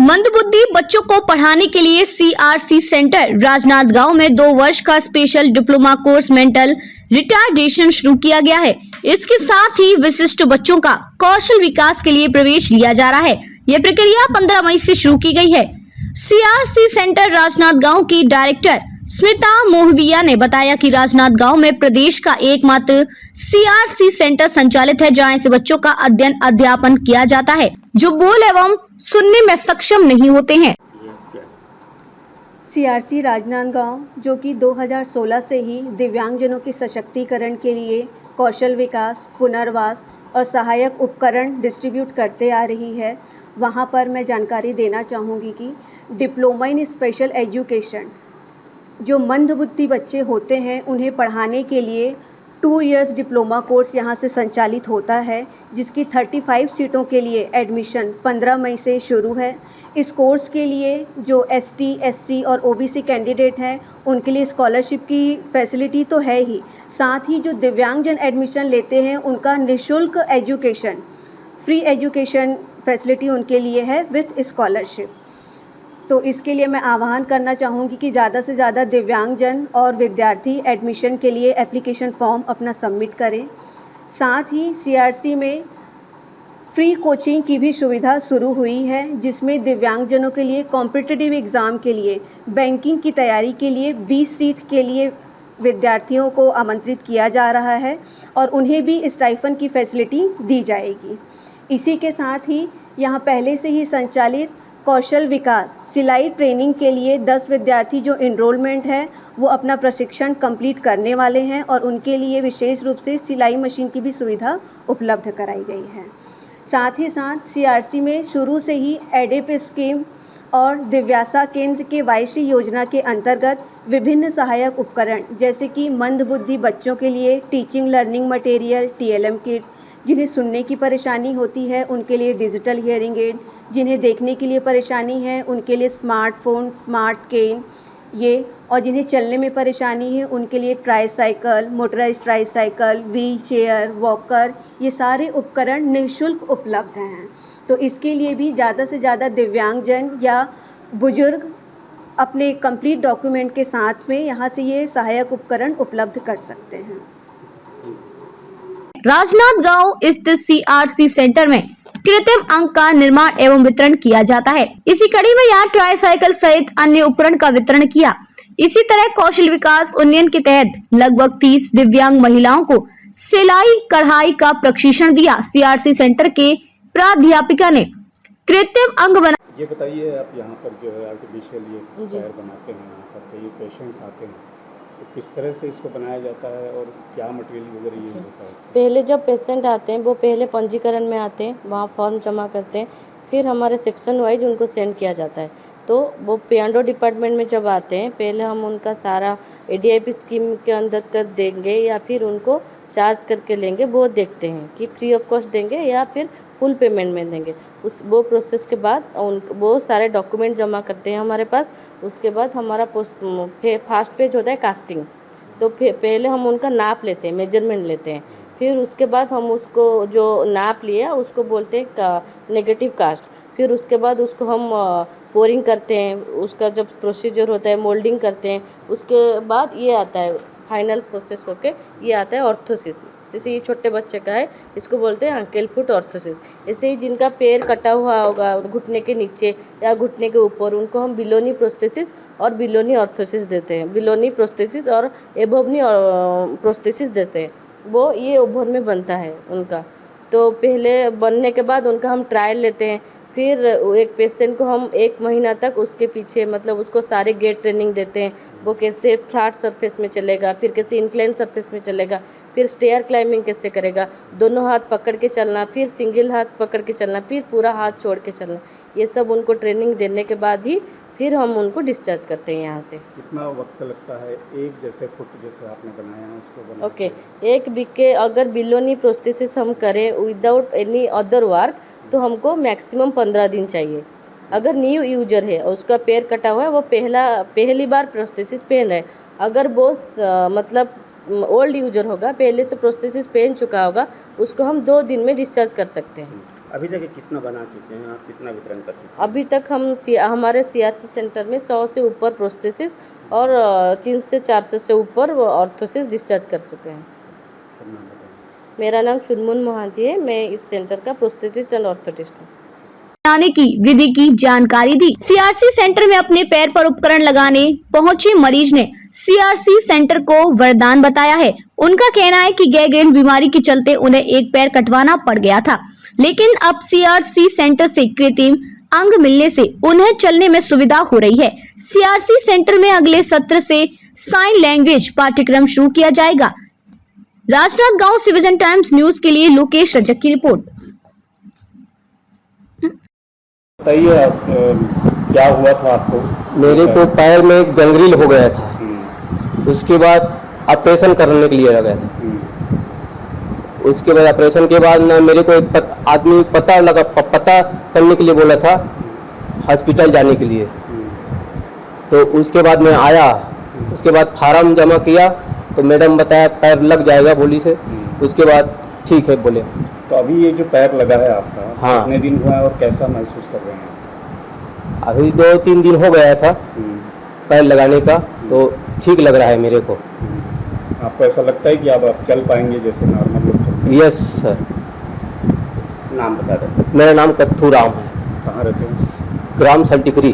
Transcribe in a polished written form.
मंदबुद्धि बच्चों को पढ़ाने के लिए सीआरसी सेंटर राजनांदगांव में 2 वर्ष का special diploma course mental retardation शुरू किया गया है। इसके साथ ही विशिष्ट बच्चों का कौशल विकास के लिए प्रवेश लिया जा रहा है। यह प्रक्रिया 15 मई से शुरू की गई है। सीआरसी सेंटर राजनांदगांव की डायरेक्टर स्मिता मोहविया ने बताया कि राजनांदगांव में प्रदेश का एकमात्र सीआरसी सेंटर संचालित है, जहां ऐसे बच्चों का अध्ययन अध्यापन किया जाता है जो बोल एवं सुनने में सक्षम नहीं होते हैं। सीआरसी राजनांदगांव जो कि 2016 से ही दिव्यांगजनों के सशक्तिकरण के लिए कौशल विकास, पुनर्वास और सहायक उपकरण डिस्ट्रीब्यूट करते आ रही है, वहां पर मैं जानकारी देना चाहूँगी कि डिप्लोमा इन स्पेशल एजुकेशन जो मंदबुद्धि बच्चे होते हैं उन्हें पढ़ाने के लिए 2 इयर्स डिप्लोमा कोर्स यहाँ से संचालित होता है, जिसकी 35 सीटों के लिए एडमिशन 15 मई से शुरू है। इस कोर्स के लिए जो एसटी, एससी और ओबीसी कैंडिडेट हैं उनके लिए स्कॉलरशिप की फैसिलिटी तो है ही, साथ ही जो दिव्यांगजन एडमिशन लेते हैं उनका निःशुल्क एजुकेशन, फ्री एजुकेशन फैसिलिटी उनके लिए है विथ स्कॉलरशिप। तो इसके लिए मैं आह्वान करना चाहूँगी कि ज़्यादा से ज़्यादा दिव्यांगजन और विद्यार्थी एडमिशन के लिए एप्लीकेशन फॉर्म अपना सबमिट करें। साथ ही सीआरसी में फ्री कोचिंग की भी सुविधा शुरू हुई है, जिसमें दिव्यांगजनों के लिए कॉम्पिटिटिव एग्ज़ाम के लिए, बैंकिंग की तैयारी के लिए 20 सीट के लिए विद्यार्थियों को आमंत्रित किया जा रहा है और उन्हें भी स्टाइफन की फैसिलिटी दी जाएगी। इसी के साथ ही यहाँ पहले से ही संचालित कौशल विकास सिलाई ट्रेनिंग के लिए 10 विद्यार्थी जो इनरोलमेंट है वो अपना प्रशिक्षण कंप्लीट करने वाले हैं और उनके लिए विशेष रूप से सिलाई मशीन की भी सुविधा उपलब्ध कराई गई है। साथ ही साथ सीआरसी में शुरू से ही एडिप स्कीम और दिव्यासा केंद्र के वायश्री योजना के अंतर्गत विभिन्न सहायक उपकरण जैसे कि मंदबुद्धि बच्चों के लिए teaching learning material, TLM kit, जिन्हें सुनने की परेशानी होती है उनके लिए डिजिटल हियरिंग एड, जिन्हें देखने के लिए परेशानी है उनके लिए स्मार्टफोन, स्मार्ट केन ये, और जिन्हें चलने में परेशानी है उनके लिए tricycle, motorised tricycle, wheel chair, walker, ये सारे उपकरण निःशुल्क उपलब्ध हैं। तो इसके लिए भी ज़्यादा से ज़्यादा दिव्यांगजन या बुजुर्ग अपने कंप्लीट डॉक्यूमेंट के साथ में यहाँ से ये सहायक उपकरण उपलब्ध कर सकते हैं। राजनांदगांव स्थित सीआरसी सेंटर में कृत्रिम अंग का निर्माण एवं वितरण किया जाता है। इसी कड़ी में यहाँ ट्राईसाइकिल सहित अन्य उपकरण का वितरण किया। इसी तरह कौशल विकास उन्नयन के तहत लगभग 30 दिव्यांग महिलाओं को सिलाई कढ़ाई का प्रशिक्षण दिया। सीआरसी सेंटर के प्राध्यापिका ने कृत्रिम अंग बना। ये बताइए, आप यहाँ पर जो है आर्टिफिशियल ये पैर बनाते हैं, यहाँ पर तो ये पेशेंट्स आते हैं, तो किस तरह से इसको बनाया जाता है और क्या मटेरियल वगैरह यूज होता है? पहले जब पेशेंट आते हैं वो पहले पंजीकरण में आते हैं, वहाँ फॉर्म जमा करते हैं, फिर हमारे सेक्शन वाइज उनको सेंड किया जाता है। तो वो P&O डिपार्टमेंट में जब आते हैं पहले हम उनका सारा ADIP स्कीम के अंदर कर देंगे या फिर उनको चार्ज करके लेंगे, वो देखते हैं कि फ्री ऑफ कॉस्ट देंगे या फिर फुल पेमेंट में देंगे। वो प्रोसेस के बाद वो सारे डॉक्यूमेंट जमा करते हैं हमारे पास। उसके बाद हमारा फास्ट पेज होता है कास्टिंग। तो पहले हम उनका नाप लेते हैं, मेजरमेंट लेते हैं, फिर उसके बाद हम उसको जो नाप लिया उसको बोलते हैं नेगेटिव कास्ट। फिर उसके बाद उसको हम पोरिंग करते हैं, उसका जब प्रोसीजर होता है मोल्डिंग करते हैं। उसके बाद ये आता है फाइनल प्रोसेस होके ये आता है ऑर्थोसिस। जैसे ये छोटे बच्चे का है, इसको बोलते हैं अंकल फुट ऑर्थोसिस। ऐसे ही जिनका पैर कटा हुआ होगा घुटने के नीचे या घुटने के ऊपर, उनको हम बिलोनी प्रोस्थेसिस और बिलोनी ऑर्थोसिस देते हैं। बिलोनी प्रोस्थेसिस और एबोवनी प्रोस्थेसिस देते हैं। वो ये ओभर में बनता है उनका। तो पहले बनने के बाद उनका हम ट्रायल लेते हैं। फिर एक पेशेंट को हम 1 महीना तक उसके पीछे मतलब उसको सारे गेट ट्रेनिंग देते हैं। वो कैसे फ्लैट सरफेस में चलेगा, फिर कैसे इंक्लाइन सरफेस में चलेगा, फिर स्टेयर क्लाइंबिंग कैसे करेगा, दोनों हाथ पकड़ के चलना, फिर सिंगल हाथ पकड़ के चलना, फिर पूरा हाथ छोड़ के चलना। ये सब उनको ट्रेनिंग देने के बाद ही फिर हम उनको डिस्चार्ज करते हैं यहाँ से। कितना वक्त लगता है एक जैसे फुट जैसे आपने बनाया है उसको बनाने? ओके, एक वीक के अगर बिलोनी प्रोस्थेसिस हम करें विदाउट एनी अदर वर्क तो हमको मैक्सिमम 15 दिन चाहिए। अगर न्यू यूजर है और उसका पैर कटा हुआ है, वो पहली बार प्रोस्थेसिस पहन रहा है, अगर वो मतलब ओल्ड यूजर होगा, पहले से प्रोस्थेसिस पहन चुका होगा, उसको हम 2 दिन में डिस्चार्ज कर सकते हैं। अभी तक कितना बना चुके हैं आप, कितना वितरण कर चुके हैं? अभी तक हम हमारे CRC सेंटर में 100 से ऊपर प्रोस्थेसिस और 3 से 400 से ऊपर ऑर्थोसिस डिस्चार्ज कर चुके हैं। अपना नाम बताइए। मेरा नाम चुनमुन मोहांती है, मैं इस सेंटर का प्रोस्थेटिस्ट एंड ऑर्थोटिस्ट हूँ। लगाने की विधि की जानकारी दी। CRC सेंटर में अपने पैर पर उपकरण लगाने पहुंचे मरीज ने CRC सेंटर को वरदान बताया है। उनका कहना है कि गैंग्रीन बीमारी के चलते उन्हें एक पैर कटवाना पड़ गया था, लेकिन अब CRC सेंटर से कृत्रिम अंग मिलने से उन्हें चलने में सुविधा हो रही है। CRC सेंटर में अगले सत्र से साइन लैंग्वेज पाठ्यक्रम शुरू किया जाएगा। राजनांदगांव से विजन टाइम्स न्यूज के लिए लोकेश रजक की रिपोर्ट। बताइए आप, क्या हुआ था आपको? मेरे को पैर में गैंग्रीन हो गया था। उसके बाद ऑपरेशन करने के लिए लगा था। उसके बाद ऑपरेशन के बाद ना मेरे को एक आदमी पता करने के लिए बोला था हॉस्पिटल जाने के लिए। तो उसके बाद मैं आया, उसके बाद फार्म जमा किया तो मैडम बताया पैर लग जाएगा बोली से। उसके बाद ठीक है बोले। तो अभी ये जो पैर लगा है आपका, हाँ। कितने दिन हुआ है और कैसा महसूस कर रहे हैं? अभी 2-3 दिन हो गया था पैर लगाने का, तो ठीक लग रहा है मेरे को। आपको ऐसा लगता है कि अब आप चल पाएंगे जैसे नॉर्मल लोग चलते हैं? Yes sir. नाम बता दें। मेरा नाम कत्थू राम है, कहाँ रहते हैं? ग्राम सल्टीपुरी।